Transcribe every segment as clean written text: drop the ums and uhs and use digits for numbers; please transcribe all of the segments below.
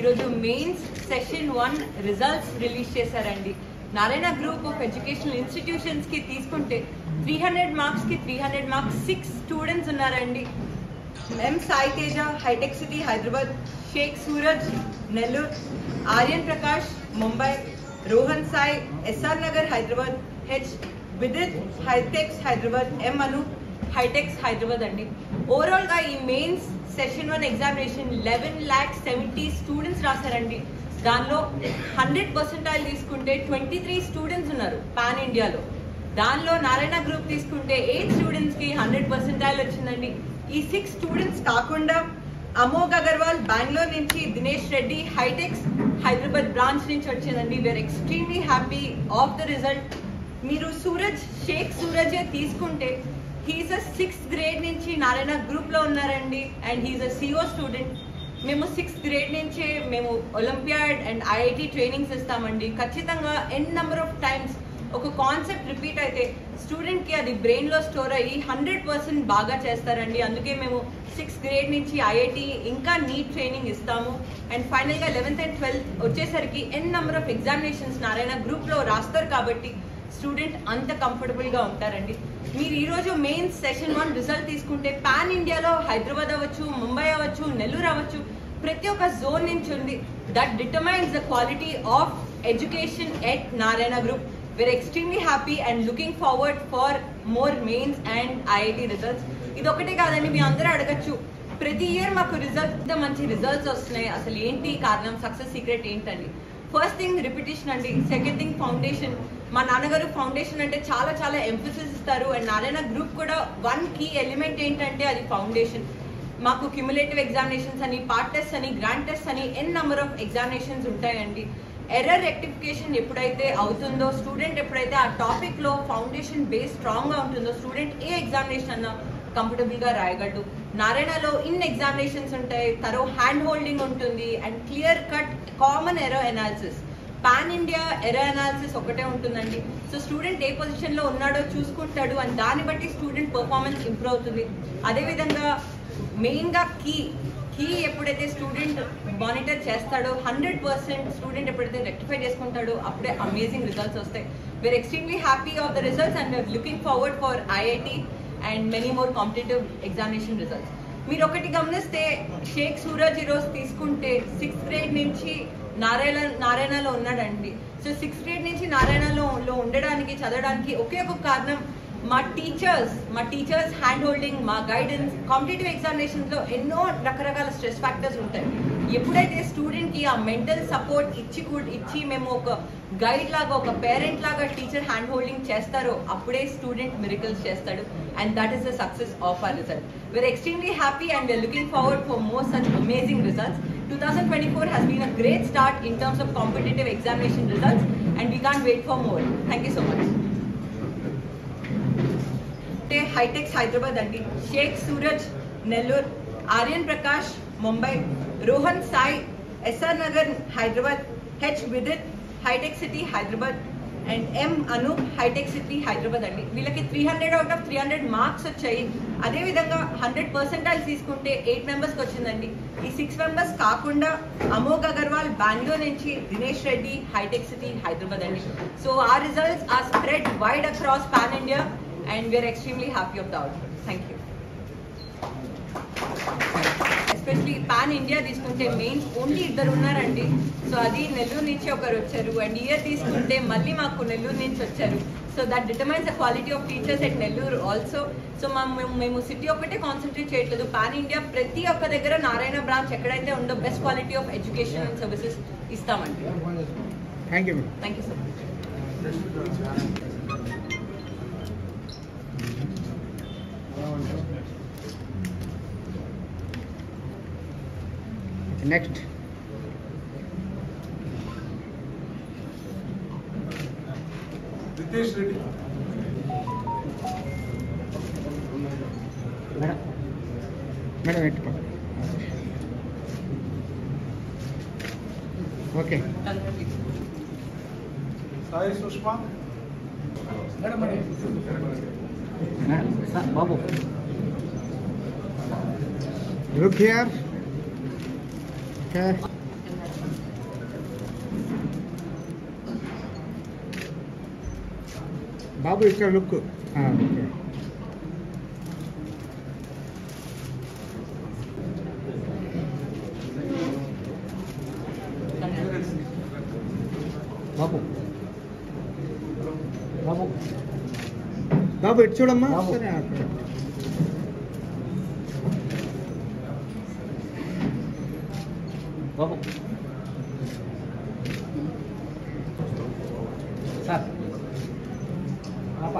ఈరోజు mains session 1 results release చేశారండి. Narayana group of educational ఇన్స్టిట్యూషన్స్కి తీసుకుంటే 300 మార్క్స్కి 300 మార్క్స్ 6 స్టూడెంట్స్ ఉన్నారండి. M Sai Teja Hitec city Hyderabad, Sheikh Suraj Nellore, Aryan Prakash Mumbai, Rohan Sai SR Nagar Hyderabad, H Vidith Hitex Hyderabad, M Anu Hitex Hyderabad అండి. ఓవరాల్గా ఈ మెయిన్స్ సెషన్ 1 ఎగ్జామినేషన్ 11,70,000 స్టూడెంట్స్ రాశారండి. దానిలో 100% తీసుకుంటే 23 స్టూడెంట్స్ ఉన్నారు పాన్ ఇండియాలో. దానిలో నారాయణ గ్రూప్ తీసుకుంటే 8 స్టూడెంట్స్కి 100% వచ్చిందండి. ఈ 6 స్టూడెంట్స్ కాకుండా అమోఘ్ అగర్వాల్ బెంగళూరు నుంచి, దినేష్ రెడ్డి హైటెక్స్ హైదరాబాద్ బ్రాంచ్ నుంచి వచ్చిందండి. We're extremely happy of the result. మీరు షేక్ సూరజ్ తీసుకుంటే హీఈస్ అ 6th grade నుంచి నారాయణ గ్రూప్లో ఉన్నారండి and he is a CO student. మేము 6th grade నుంచే మేము ఒలింపియాడ్ అండ్ ఐఐటి ట్రైనింగ్స్ ఇస్తామండి. ఖచ్చితంగా నెంబర్ ఆఫ్ టైమ్స్ ఒక కాన్సెప్ట్ రిపీట్ అయితే స్టూడెంట్కి అది బ్రెయిన్లో స్టోర్ అయ్యి 100% బాగా చేస్తారండి. అందుకే మేము 6th grade నుంచి ఐఐటి ఇంకా నీట్ ట్రైనింగ్ ఇస్తాము. అండ్ ఫైనల్గా 11th and 12th వచ్చేసరికి నెంబర్ ఆఫ్ ఎగ్జామినేషన్స్ నారాయణ గ్రూప్లో రాస్తారు కాబట్టి స్టూడెంట్ అంత కంఫర్టబుల్గా ఉంటారండి. మీరు ఈరోజు మెయిన్స్ సెషన్ 1 రిజల్ట్ తీసుకుంటే పాన్ ఇండియాలో హైదరాబాద్ అవ్వచ్చు, ముంబై అవ్వచ్చు, నెల్లూరు అవ్వచ్చు, ప్రతి ఒక్క జోన్ నుంచి ఉంది. That determines the quality of education at Narayana group. We're extremely happy and looking forward for more mains and IIT results. ఇది ఒకటే కాదండి, మీ అందరూ అడగచ్చు ప్రతి ఇయర్ మాకు మంచి రిజల్ట్స్ వస్తున్నాయి, అసలు ఏంటి కారణం, సక్సెస్ సీక్రెట్ ఏంటండి? ఫస్ట్ థింగ్ రిపిటేషన్ అండి. Second thing foundation. మా నాన్నగారు ఫౌండేషన్ అంటే చాలా చాలా ఎంఫసిస్ ఇస్తారు అండ్ నారాయణ గ్రూప్ కూడా 1 key ఎలిమెంట్ ఏంటంటే అది ఫౌండేషన్. మాకు క్యుములేటివ్ ఎగ్జామినేషన్స్ అని, పార్ట్ టెస్ట్ అని, గ్రాండ్ టెస్ట్ అని నెంబర్ ఆఫ్ ఎగ్జామినేషన్స్ ఉంటాయండి. ఎర్రర్ రెక్టిఫికేషన్ ఎప్పుడైతే అవుతుందో, స్టూడెంట్ ఎప్పుడైతే ఆ టాపిక్లో ఫౌండేషన్ బేస్ స్ట్రాంగ్గా ఉంటుందో స్టూడెంట్ ఏ ఎగ్జామినేషన్ అన్నా కంఫర్టబుల్గా రాయగలడు. నారాయణలో ఎగ్జామినేషన్స్ ఉంటాయి, తరో హ్యాండ్ హోల్డింగ్ ఉంటుంది and clear cut common error analysis. Pan India error analysis ఒకటే ఉంటుందండి. సో స్టూడెంట్ ఏ పొజిషన్లో ఉన్నాడో చూసుకుంటాడు అండ్ దాన్ని బట్టి స్టూడెంట్ పర్ఫార్మెన్స్ ఇంప్రూవ్ అవుతుంది. అదేవిధంగా మెయిన్గా కీ ఎప్పుడైతే స్టూడెంట్ మానిటర్ చేస్తాడో 100% స్టూడెంట్ ఎప్పుడైతే రెక్టిఫై చేసుకుంటాడో అప్పుడే అమేజింగ్ రిజల్ట్స్ వస్తాయి. We're extremely happy of the results and we're looking forward for IIT and many more competitive examination results. మీరు ఒకటి గమనిస్తే షేక్ సూరజ్ ఈరోజు తీసుకుంటే 6th grade నుంచి నారాయణలో ఉన్నాడండి. సో 6th grade నుంచి నారాయణలో ఉండడానికి, చదవడానికి ఒకే ఒక కారణం మా టీచర్స్ హ్యాండ్ హోల్డింగ్, మా గైడెన్స్. కాంపిటేటివ్ ఎగ్జామినేషన్స్లో ఎన్నో రకరకాల స్ట్రెస్ ఫ్యాక్టర్స్ ఉంటాయి. ఎప్పుడైతే స్టూడెంట్కి ఆ మెంటల్ సపోర్ట్ ఇచ్చి మేము ఒక గైడ్ లాగా, ఒక పేరెంట్ లాగా టీచర్ హ్యాండ్ హోల్డింగ్ చేస్తారో అప్పుడే స్టూడెంట్ మిరకల్స్ చేస్తాడు and that is the success of our result. We're extremely happy and we're looking forward for more such amazing results. 2024 has been a great start in terms of competitive examination results and we can't wait for more. Thank you so much. Hitex Hyderabad అండి, Sheikh Suraj Nellore, Aryan Prakash Mumbai, Rohan Sai SR Nagar Hyderabad, H Vidith Hitec city Hyderabad and M Anu Hitec city Hyderabad అండి. వీళ్ళకి 300 out of 300 marks వచ్చాయి. అదేవిధంగా 100% తీసుకుంటే 8 మెంబర్స్కి వచ్చిందండి. ఈ 6 members కాకుండా అమోఘ్ అగర్వాల్ బెంగళూరు నుంచి, దినేష్ రెడ్డి హైటెక్ సిటీ హైదరాబాద్ అండి. సో ఆ results are spread wide across pan India and we are extremely happy of the output. Thank you. Especially pan India తీసుకుంటే మెయిన్స్ ఓన్లీ 2 ఉన్నారండి. సో అది నెల్లూరు నుంచి ఒకరు వచ్చారు అండ్ ఇయర్ తీసుకుంటే మళ్ళీ మాకు నెల్లూరు నుంచి వచ్చారు. So that determines the quality of teachers at Nellore also. So మేము సిటీ ఒకటే కాన్సన్ట్రేట్ చేయట్లేదు, పాన్ ఇండియా ప్రతి ఒక్క దగ్గర నారాయణ బ్రాంచ్ ఎక్కడైతే ఉందో best quality of education and services ఇస్తామండి. Thank you so much. Next Ritesh Reddy. Madam పెట్టుకో. ఓకే. సాయి సుష్మా. బాబు look here. Okay. బాబు ఇక్కడ లుక్ ఓకే బాబు బాబు బాబు ఇటు చూడమ్మా సరే అక్కడ బాబు సార్ పాప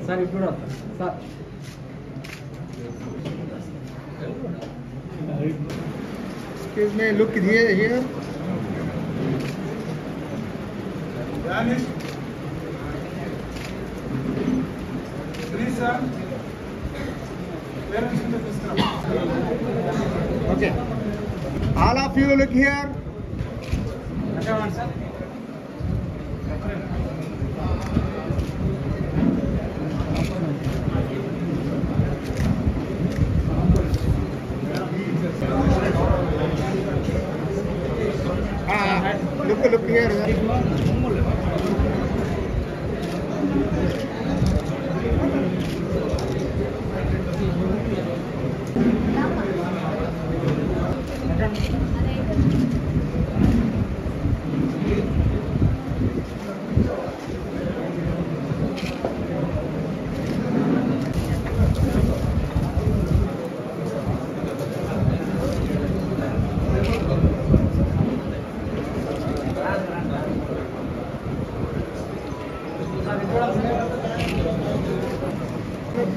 సార్ ఇప్పుడు sir Excuse me, look here. Danish. Teresa. Parents in the system. Okay. All of you look here. Sir. Look here.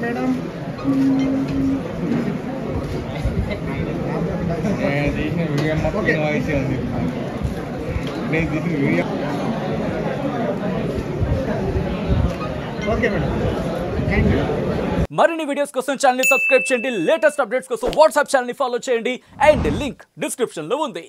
Madam. Okay. Okay, madam. Thank you. మరిన్ని videos కోసం channel ని subscribe చేయండి, latest updates కోసం WhatsApp channel ని follow చేయండి and link description లో ఉంది.